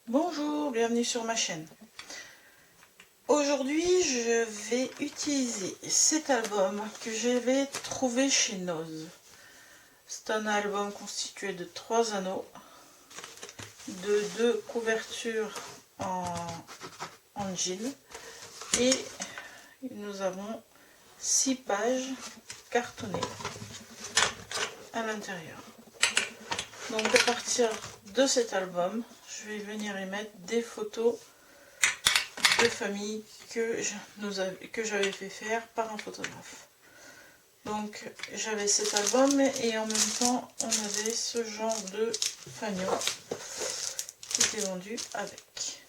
Bonjour, bienvenue sur ma chaîne. Aujourd'hui, je vais utiliser cet album que j'avais trouvé chez Noz. C'est un album constitué de 3 anneaux, de 2 couvertures en jean et nous avons 6 pages cartonnées à l'intérieur. Donc à partir de cet album, je vais venir y mettre des photos de famille que j'avais fait faire par un photographe. Donc j'avais cet album et en même temps on avait ce genre de fanion qui était vendu avec.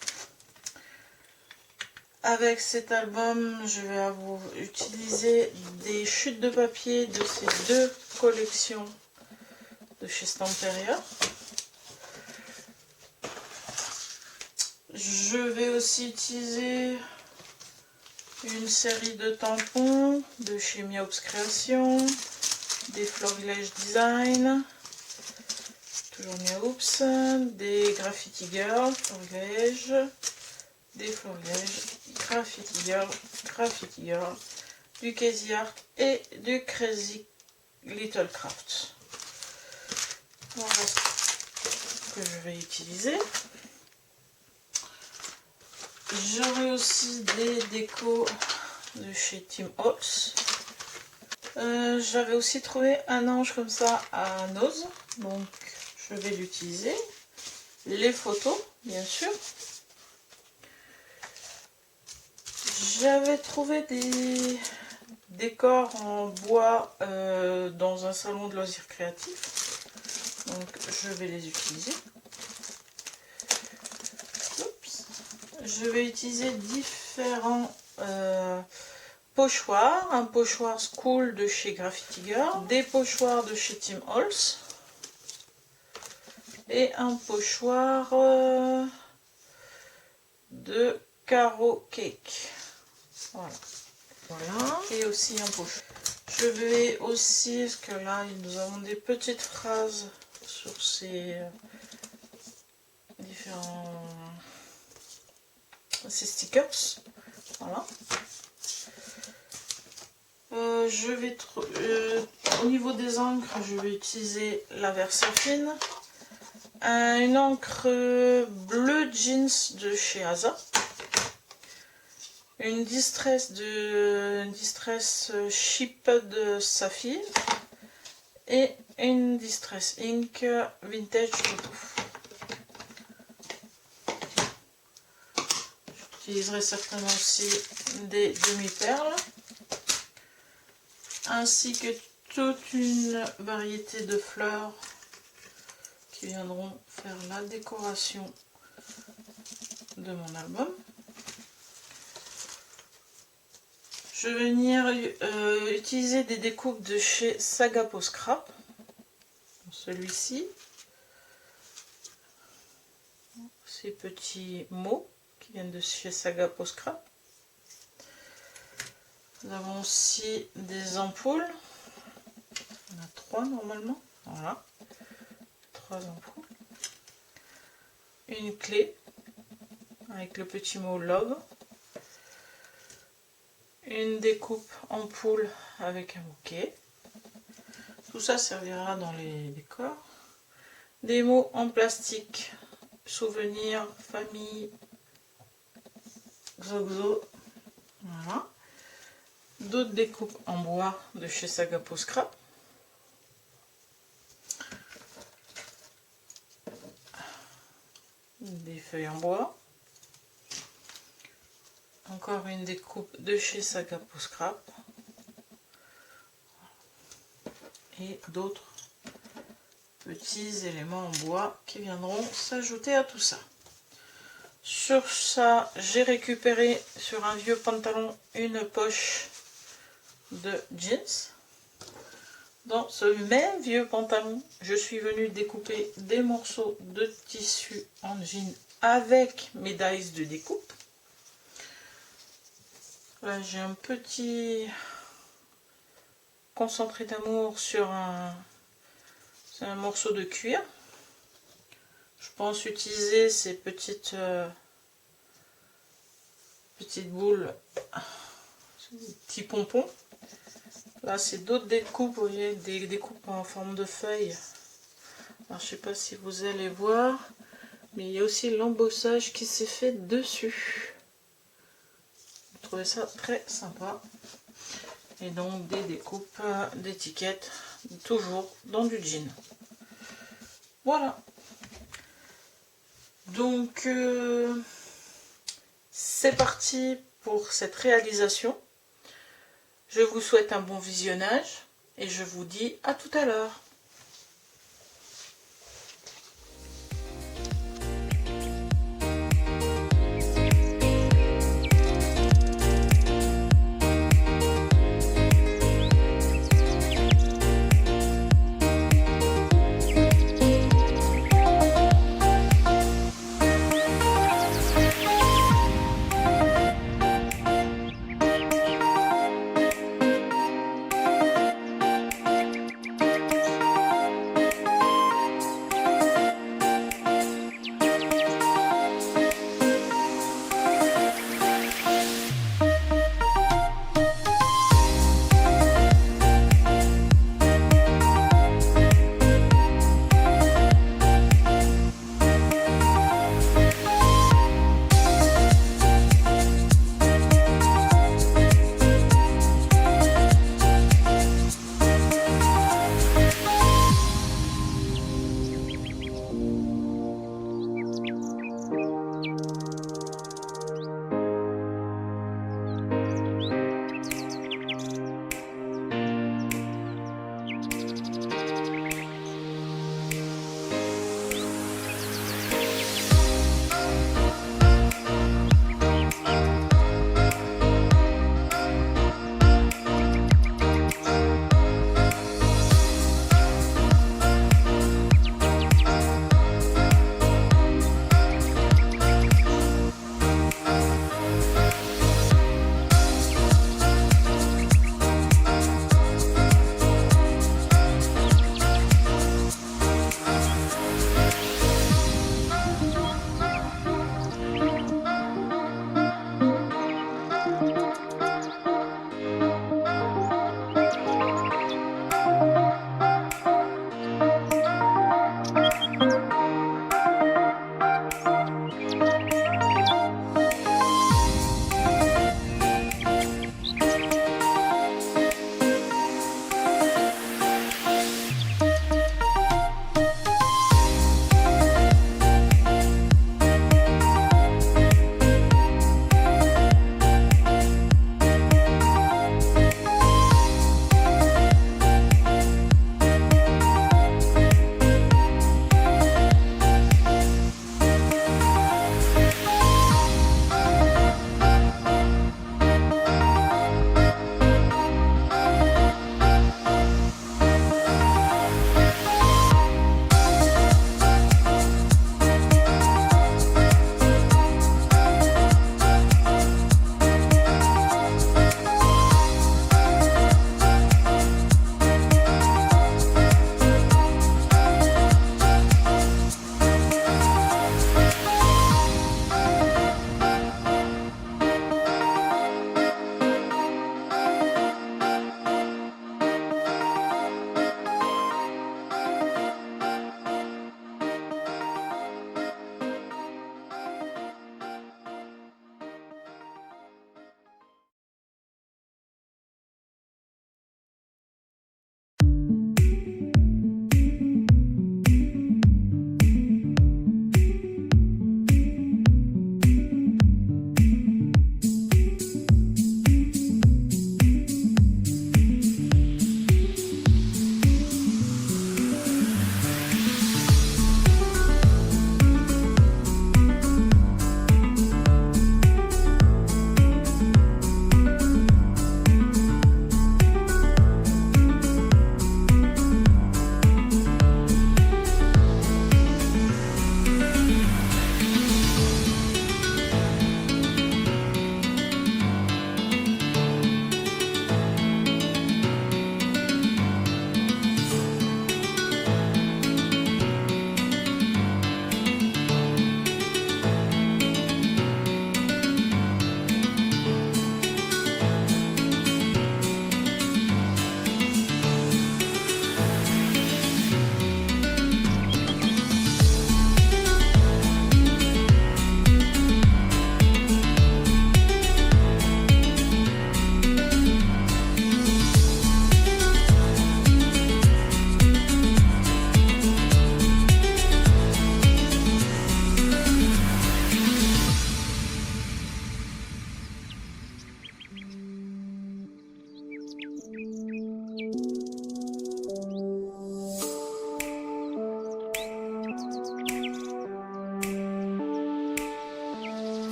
Avec cet album, je vais utiliser des chutes de papier de ces 2 collections de chez Stamperia. Je vais aussi utiliser une série de tampons de chez Miaops Création, des Florilège Design, toujours Miaops, des Graffiti Girl, Florilège, des Florilège, Graffiti Girl, du Crazy Art et du Crazy Little Craft. Voilà ce que je vais utiliser. J'aurai aussi des décos de chez Tim Holtz. J'avais aussi trouvé un ange comme ça à Noz, donc je vais l'utiliser. Les photos, bien sûr. J'avais trouvé des décors en bois dans un salon de loisirs créatifs, donc je vais les utiliser. Je vais utiliser différents pochoirs. Un pochoir School de chez Graffiti Girl, des pochoirs de chez Tim Holtz et un pochoir de Caro Cake. Voilà. Et aussi un pochoir. Je vais aussi, parce que là nous avons des petites phrases sur ces différents stickers. Voilà. Au niveau des encres, je vais utiliser la Versafine, une encre bleu jeans de chez Asa, une distress chip de Saphir et une distress ink vintage photo. J'utiliserai certainement aussi des demi-perles, ainsi que toute une variété de fleurs qui viendront faire la décoration de mon album. Je vais venir utiliser des découpes de chez Sagapo Scrap. Celui-ci, ces petits mots qui viennent de chez Sagapo Scrap. Nous avons aussi des ampoules. Il y en a 3 normalement. Voilà. 3 ampoules. Une clé avec le petit mot Love. Une découpe ampoule avec un bouquet. Tout ça servira dans les décors. Des mots en plastique. Souvenirs, famille, Xoxo. Voilà. D'autres découpes en bois de chez Sagapo Scrap. Des feuilles en bois. Encore une découpe de chez Sagapo Scrap. Et d'autres petits éléments en bois qui viendront s'ajouter à tout ça. Sur ça, j'ai récupéré sur un vieux pantalon une poche de jeans. Dans ce même vieux pantalon, je suis venue découper des morceaux de tissu en jean avec mes dies de découpe. Là, j'ai un petit concentré d'amour sur un morceau de cuir. Je pense utiliser ces petites boules, petits pompons. Là, c'est d'autres découpes, vous voyez, des découpes en forme de feuilles. Alors, je sais pas si vous allez voir, mais il y a aussi l'embossage qui s'est fait dessus. Je trouvais ça très sympa. Et donc, des découpes d'étiquettes, toujours dans du jean. Voilà. Donc, c'est parti pour cette réalisation. Je vous souhaite un bon visionnage et je vous dis à tout à l'heure.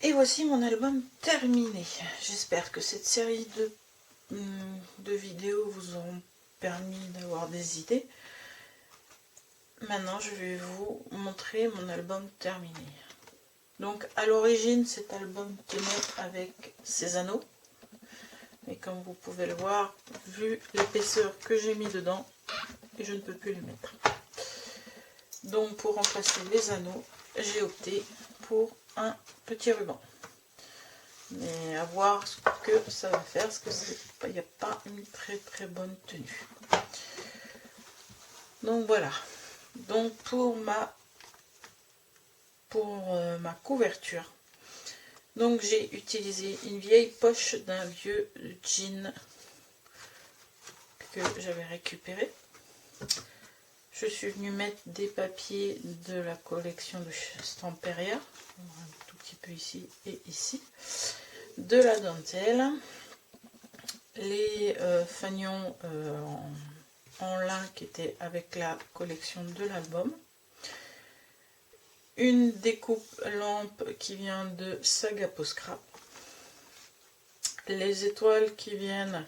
Et voici mon album terminé. J'espère que cette série de vidéos vous auront permis d'avoir des idées. Maintenant, je vais vous montrer mon album terminé. Donc, à l'origine, cet album tenait avec ses anneaux. Mais comme vous pouvez le voir, vu l'épaisseur que j'ai mis dedans, et je ne peux plus les mettre. Donc pour remplacer les anneaux, j'ai opté pour un petit ruban. Mais à voir ce que ça va faire, parce que il n'y a pas une très bonne tenue. Donc voilà. Donc pour ma couverture, donc j'ai utilisé une vieille poche d'un vieux jean que j'avais récupéré. Je suis venue mettre des papiers de la collection de Stamperia, un tout petit peu ici et ici, de la dentelle, les fanions en lin qui étaient avec la collection de l'album, une découpe lampe qui vient de Saga Poscrap, les étoiles qui viennent,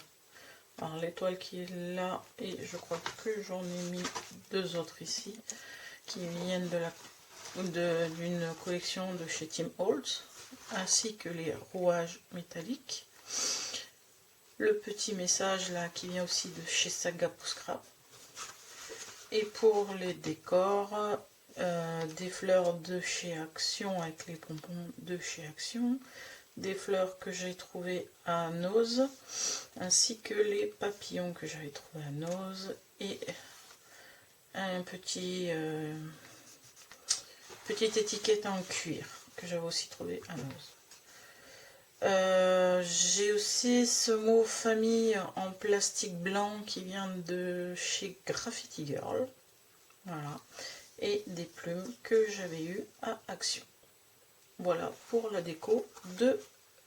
alors l'étoile qui est là, et je crois que j'en ai mis deux autres ici, qui viennent d'une collection de chez Tim Holtz, ainsi que les rouages métalliques. Le petit message là qui vient aussi de chez Saga Poscrap. Et pour les décors, des fleurs de chez Action avec les pompons de chez Action, des fleurs que j'ai trouvées à Nose, ainsi que les papillons que j'avais trouvés à Nose, et un petite étiquette en cuir que j'avais aussi trouvé à Nose. J'ai aussi ce mot famille en plastique blanc qui vient de chez Graffiti Girl, voilà, et des plumes que j'avais eues à Action. Voilà pour la déco de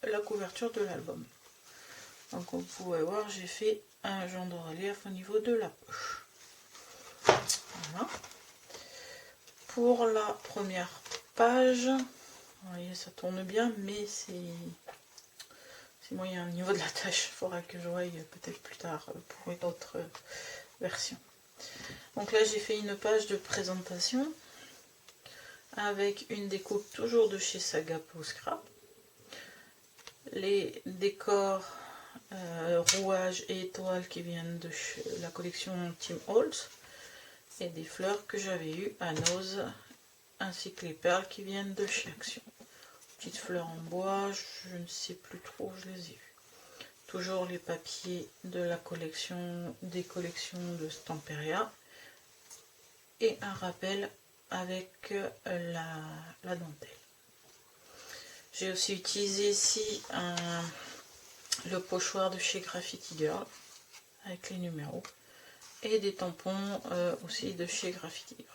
la couverture de l'album. Donc comme vous pouvez voir, j'ai fait un genre de relief au niveau de la poche. Voilà. Pour la première page, vous voyez, ça tourne bien, mais c'est moyen au niveau de la tâche. Il faudra que je voie peut-être plus tard pour une autre version. Donc là, j'ai fait une page de présentation avec une découpe toujours de chez Saga Poscrap, les décors rouages et étoiles qui viennent de la collection Tim Holtz, et des fleurs que j'avais eues à Nose, ainsi que les perles qui viennent de chez Action. Petites fleurs en bois, je ne sais plus trop où je les ai vues. Toujours les papiers de la collection, des collections de Stamperia, et un rappel avec la dentelle. J'ai aussi utilisé ici le pochoir de chez Graffiti Girl avec les numéros, et des tampons aussi de chez Graffiti Girl.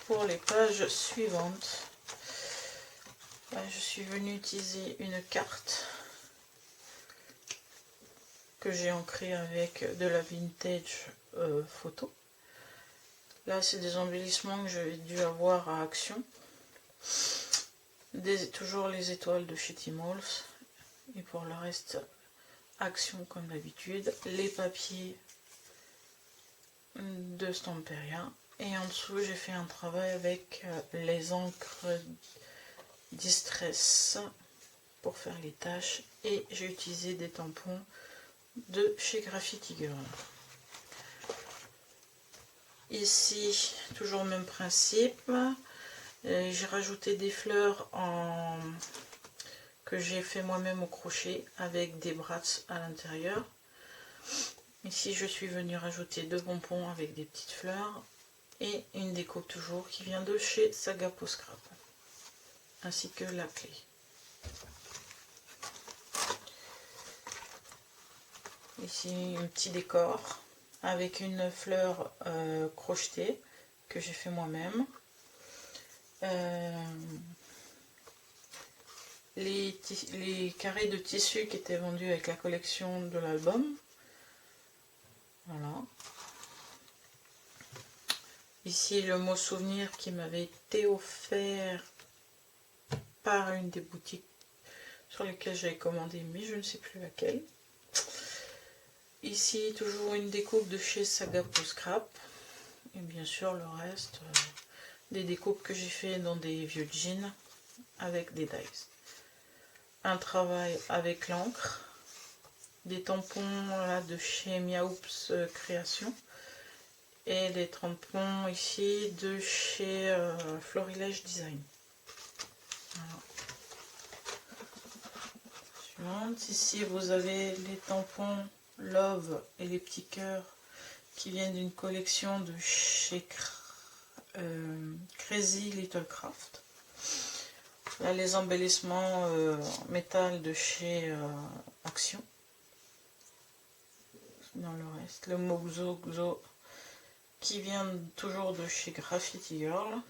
Pour les pages suivantes, je suis venue utiliser une carte que j'ai ancrée avec de la vintage photo. Là, c'est des embellissements que j'avais dû avoir à Action. Toujours les étoiles de chez Tim Holtz. Et pour le reste, Action comme d'habitude. Les papiers de Stamperia. Et en dessous, j'ai fait un travail avec les encres Distress pour faire les taches. Et j'ai utilisé des tampons de chez Graffiti Girl. Ici, toujours le même principe. J'ai rajouté des fleurs que j'ai fait moi-même au crochet avec des brats à l'intérieur. Ici, je suis venue rajouter deux pompons avec des petites fleurs et une découpe toujours qui vient de chez Saga Poscrap, ainsi que la clé. Ici, un petit décor avec une fleur crochetée que j'ai fait moi-même. Les carrés de tissu qui étaient vendus avec la collection de l'album. Voilà. Ici, le mot souvenir qui m'avait été offert par une des boutiques sur lesquelles j'avais commandé, mais je ne sais plus laquelle. Ici, toujours une découpe de chez Saga Poscrap. Et bien sûr, le reste, des découpes que j'ai fait dans des vieux jeans avec des dies. Un travail avec l'encre des tampons là, de chez Miaoups Création. Et les tampons ici de chez Florilège Design. Voilà. Suivante. Ici vous avez les tampons Love et les petits cœurs qui viennent d'une collection de chez Crazy Little Craft. Là les embellissements métal de chez Action. Dans le reste, le Mozo Xo qui vient toujours de chez Graffiti Girl.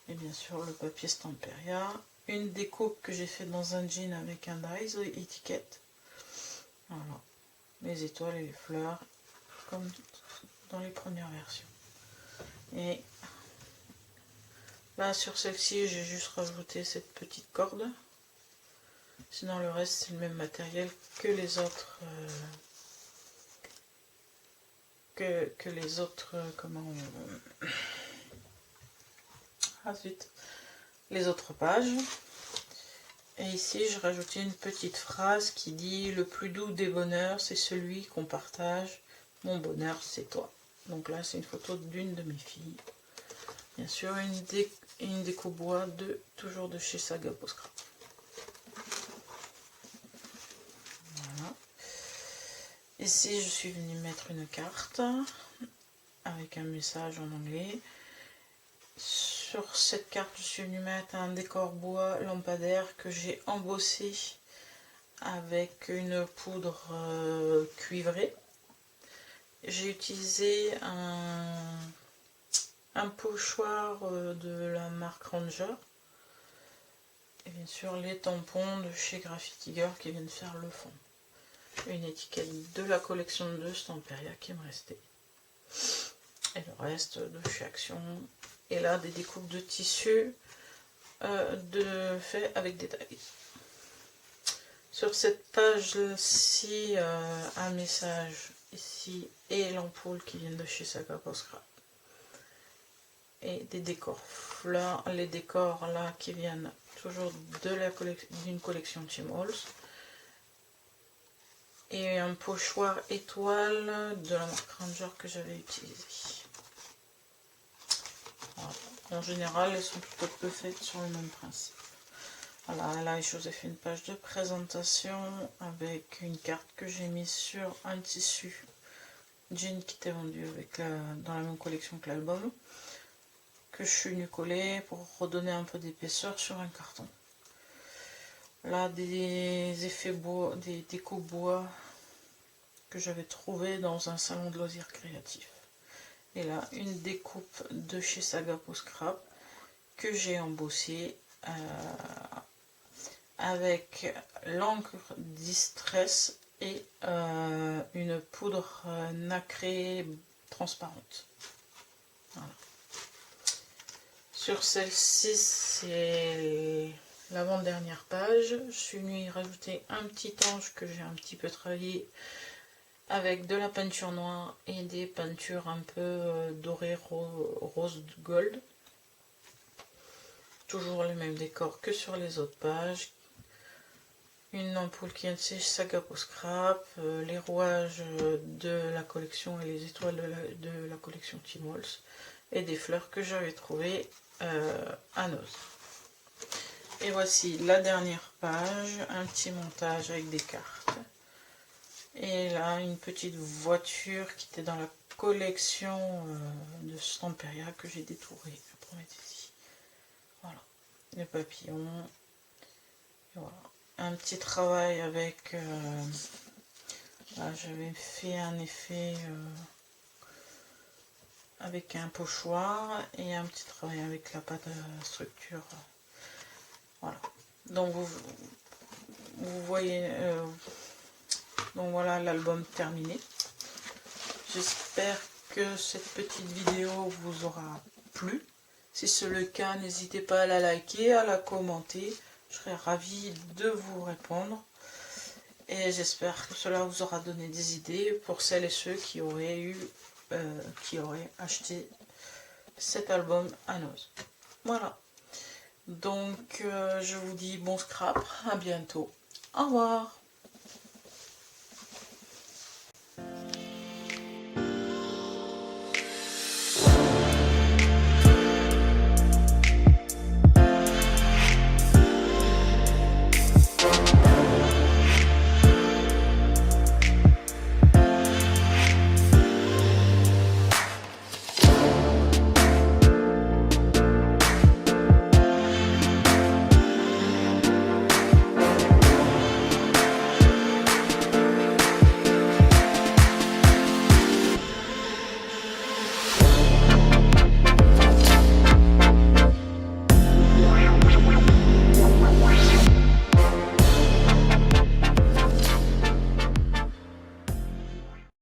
Et bien sûr le papier Stamperia. Une découpe que j'ai fait dans un jean avec un dies étiquette. Voilà. Les étoiles et les fleurs. Comme dans les premières versions. Et là sur celle-ci j'ai juste rajouté cette petite corde. Sinon le reste c'est le même matériel que les autres. Que les autres, les autres pages. Et ici j'ai rajouté une petite phrase qui dit: le plus doux des bonheurs c'est celui qu'on partage, mon bonheur c'est toi. Donc là c'est une photo d'une de mes filles. Bien sûr une déco bois toujours de chez Saga Poscra. Voilà. Ici je suis venue mettre une carte avec un message en anglais. Sur cette carte je suis venue mettre un décor bois lampadaire que j'ai embossé avec une poudre cuivrée. J'ai utilisé un pochoir de la marque Ranger. Et bien sûr les tampons de chez Graffiti Girl qui viennent faire le fond. Une étiquette de la collection de Stamperia qui me restait. Et le reste de chez Action. Et là des découpes de tissu fait avec des tags. Sur cette page-ci, un message ici et l'ampoule qui viennent de chez Saga Poscra. Et des décors fleurs, les décors là qui viennent toujours d'une collection Tim Holtz. Et un pochoir étoile de la marque Ranger que j'avais utilisé. Voilà. En général, elles sont plutôt peu faites sur le même principe. Voilà, là je vous ai fait une page de présentation avec une carte que j'ai mise sur un tissu jean qui était vendu dans la même collection que l'album, que je suis venue coller pour redonner un peu d'épaisseur sur un carton. Là des effets bois, des décos bois que j'avais trouvé dans un salon de loisirs créatifs. Et là une découpe de chez Saga Poscra que j'ai embossée avec l'encre Distress et une poudre nacrée transparente. Voilà. Sur celle-ci, c'est l'avant-dernière page. Je suis venue y rajouter un petit ange que j'ai un petit peu travaillé avec de la peinture noire et des peintures un peu dorées, rose gold. Toujours le même décor que sur les autres pages. Une ampoule qui vient de chez Saga Poscra, les rouages de la collection et les étoiles de la collection Tim Holtz, et des fleurs que j'avais trouvées à Noz. Et voici la dernière page, un petit montage avec des cartes. Et là, une petite voiture qui était dans la collection de Stamperia que j'ai détourée. Voilà, les papillons. Et voilà. Un petit travail avec... là, j'avais fait un effet avec un pochoir et un petit travail avec la pâte à structure. Voilà. Donc vous voyez... donc voilà l'album terminé. J'espère que cette petite vidéo vous aura plu. Si c'est le cas, n'hésitez pas à la liker, à la commenter. Je serai ravie de vous répondre. Et j'espère que cela vous aura donné des idées pour celles et ceux qui auraient acheté cet album à Noz. Voilà. Donc je vous dis bon scrap, à bientôt. Au revoir.